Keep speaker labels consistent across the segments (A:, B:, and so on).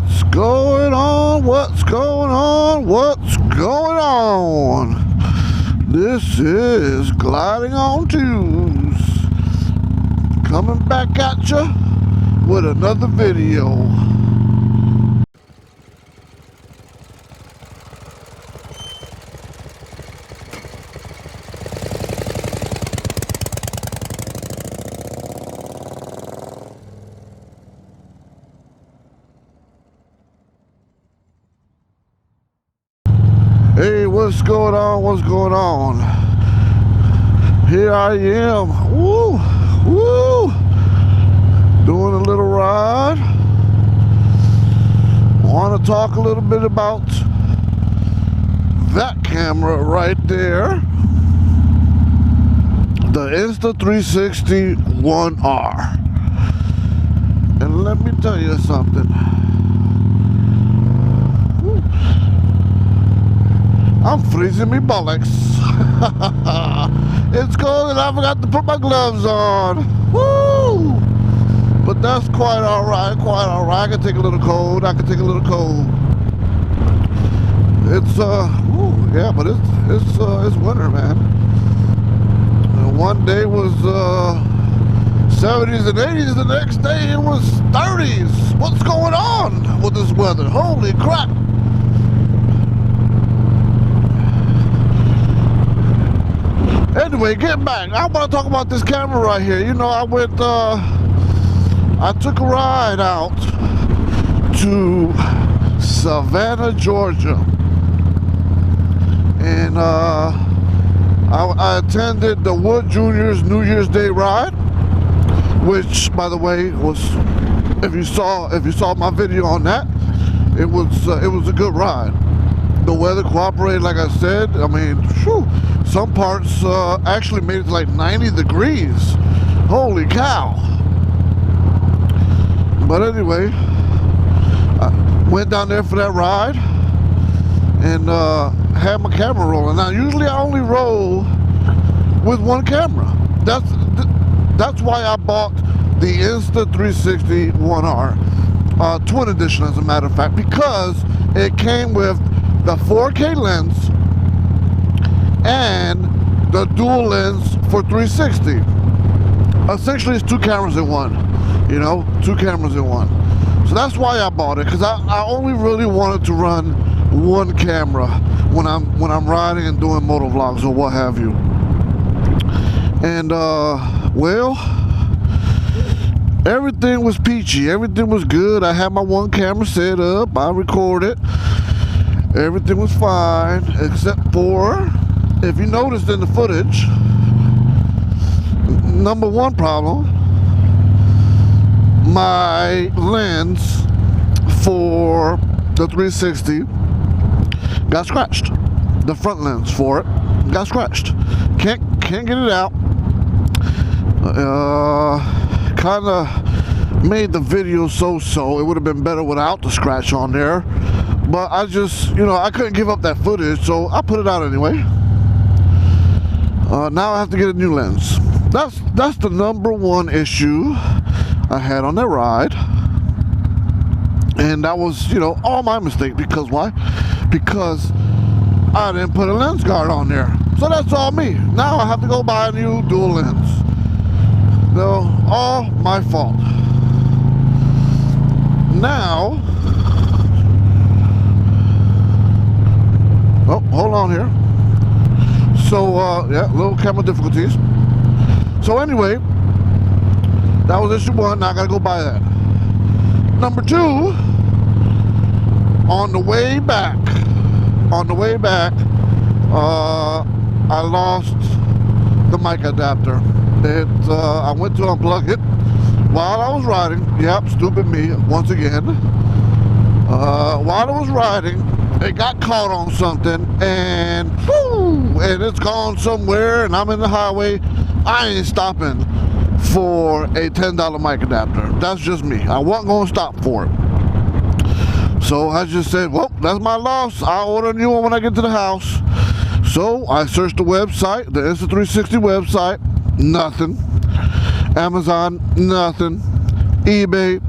A: What's going on? What's going on? What's going on? This is Gliding on Twos, coming back at you with another video. Hey, what's going on? What's going on? Here I am. Woo! Woo! Doing a little ride. Want to talk a little bit about that camera right there. The Insta360 1R. And let me tell you something. I'm freezing me bollocks. It's cold and I forgot to put my gloves on. Woo! But that's quite alright, quite alright. I can take a little cold. It's yeah, but it's winter, man. One day was 70s and 80s, the next day it was 30s. What's going on with this weather? Holy crap. Anyway, get back. I want to talk about this camera right here. You know, I took a ride out to Savannah, Georgia. And I attended the Wood Junior's New Year's Day ride, which, by the way, was, if you saw my video on that, it was a good ride. The weather cooperated, like I said. I mean, whew, some parts actually made it to like 90 degrees. Holy cow. But anyway, I went down there for that ride and had my camera rolling. Now, usually I only roll with one camera. That's why I bought the Insta360 1R Twin Edition, as a matter of fact, because it came with the 4K lens and the dual lens for 360. Essentially, it's two cameras in one. You know, two cameras in one. So that's why I bought it, because I only really wanted to run one camera when I'm riding and doing motovlogs or what have you. And well, everything was peachy. Everything was good. I had my one camera set up. I recorded. Everything was fine, except for, if you noticed in the footage, number one problem, my lens for the 360 got scratched. The front lens for it got scratched. Can't get it out. Kind of made the video so-so. It would have been better without the scratch on there. But I just, you know, I couldn't give up that footage, so I put it out anyway. Now I have to get a new lens. That's the number one issue I had on that ride. And that was, you know, all my mistake. Because why? Because I didn't put a lens guard on there. So that's all me. Now I have to go buy a new dual lens. No, all my fault. Now, oh, hold on here. So, yeah, little camera difficulties. So anyway, that was issue one. Now I gotta go buy that. Number two, on the way back, I lost the mic adapter. I went to unplug it while I was riding. Yep, stupid me, once again. While I was riding, it got caught on something, and whoo, and it's gone somewhere, and I'm in the highway. I ain't stopping for a $10 mic adapter. That's just me. I wasn't going to stop for it. So I just said, well, that's my loss. I'll order a new one when I get to the house. So I searched the website, the Insta360 website. Nothing. Amazon, nothing. eBay,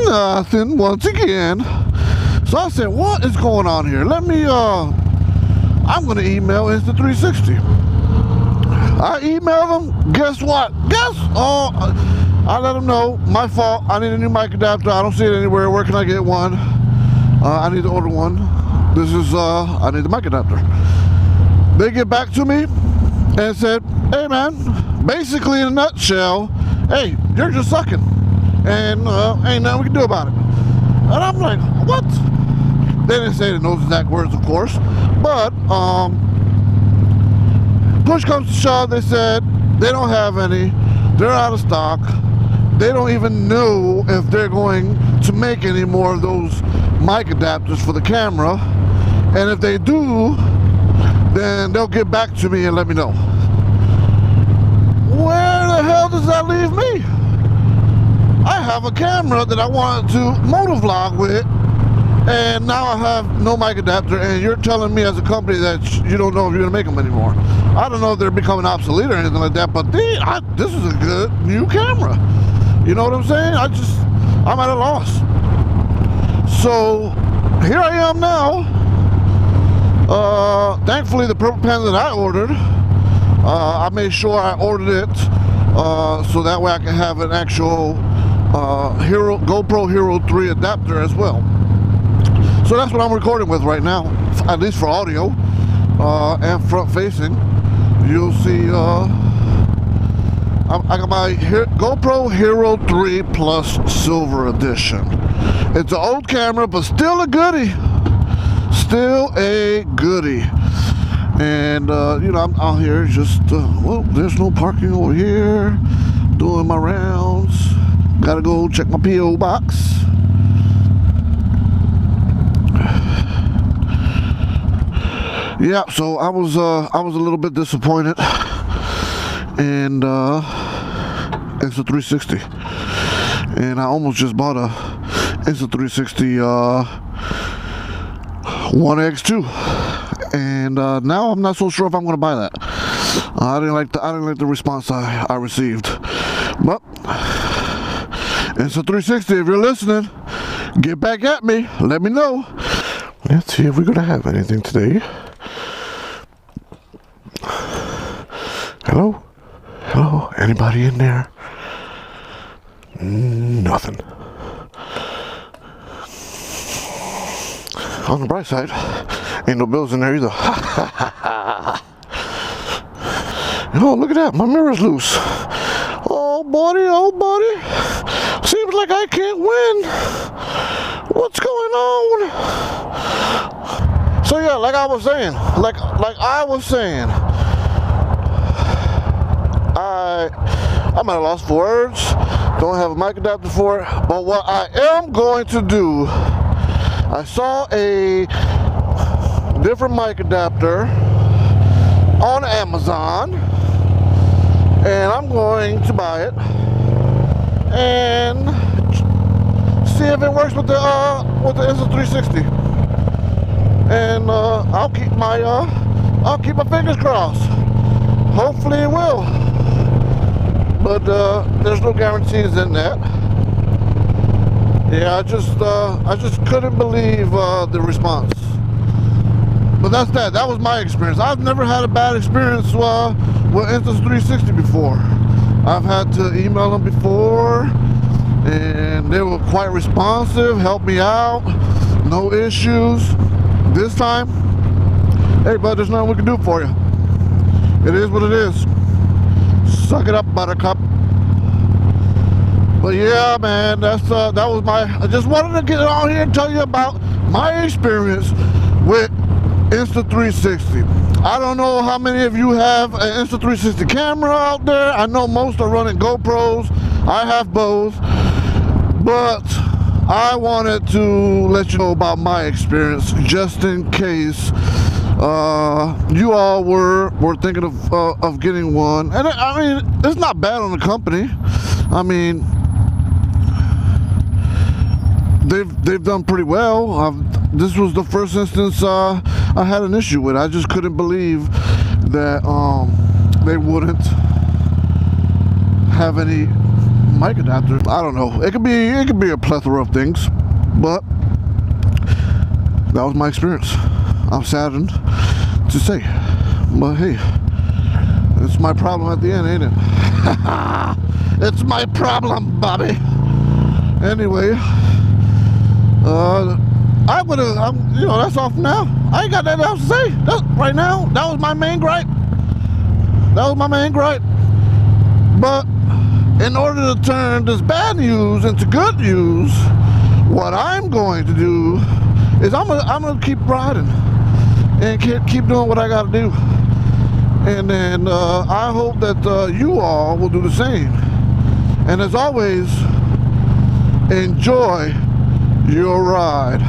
A: nothing. Once again, So I said, what is going on here? Let me, I'm going to email Insta360. I emailed them. Guess what? I let them know. My fault. I need a new mic adapter. I don't see it anywhere. Where can I get one? I need to order one. This is, I need the mic adapter. They get back to me and said, hey man, basically in a nutshell, hey, you're just sucking. And ain't nothing we can do about it. And I'm like, what? They didn't say it in those exact words, of course. But, push comes to shove, they said they don't have any. They're out of stock. They don't even know if they're going to make any more of those mic adapters for the camera. And if they do, then they'll get back to me and let me know. Where the hell does that leave me? I have a camera that I wanted to motovlog with, and now I have no mic adapter, and you're telling me as a company that you don't know if you're going to make them anymore. I don't know if they're becoming obsolete or anything like that, but this is a good new camera. You know what I'm saying? I'm at a loss. So here I am now. Thankfully, the purple pen that I ordered, I made sure I ordered it so that way I can have an actual GoPro Hero 3 adapter as well. So that's what I'm recording with right now, at least for audio and front facing. You'll see I got my GoPro Hero 3 Plus Silver Edition. It's an old camera, but still a goodie. Still a goodie. And you know, I'm out here just well, there's no parking over here, doing my rounds. Gotta go check my P.O. box. Yeah, so I was a little bit disappointed, and Insta360, and I almost just bought a Insta360 One X2, and now I'm not so sure if I'm going to buy that. I didn't like the response I received, but Insta360, if you're listening, get back at me. Let me know. Let's see if we're going to have anything today. Hello? Hello? Anybody in there? Nothing. On the bright side, ain't no bills in there either. Oh, look at that. My mirror's loose. Oh, buddy. Seems like I can't win. What's going on? So yeah, like I was saying, I'm at a loss for words. Don't have a mic adapter for it. But what I am going to do, I saw a different mic adapter on Amazon, and I'm going to buy it and see if it works with the Insta360. And I'll keep my fingers crossed. Hopefully it will. But there's no guarantees in that. Yeah, I just couldn't believe the response. But that's that. That was my experience. I've never had a bad experience with Insta360 before. I've had to email them before, and they were quite responsive, helped me out, no issues. This time, hey bud, there's nothing we can do for you. It is what it is. Suck it up, buttercup. But yeah, man, that was I just wanted to get on here and tell you about my experience with Insta360. I don't know how many of you have an Insta360 camera out there. I know most are running GoPros. I have both. But I wanted to let you know about my experience, just in case you all were thinking of getting one. And I mean, it's not bad on the company. I mean, they've done pretty well. This was the first instance I had an issue with. I just couldn't believe that they wouldn't have any mic adapter. I don't know. It could be a plethora of things, but that was my experience. I'm saddened to say, but hey, it's my problem at the end, ain't it? It's my problem, Bobby. Anyway, I would have, you know, that's all for now. I ain't got nothing else to say. Right now, that was my main gripe. That was my main gripe. But in order to turn this bad news into good news, what I'm going to do is I'm gonna keep riding and keep doing what I gotta do. And then I hope that you all will do the same. And as always, enjoy your ride.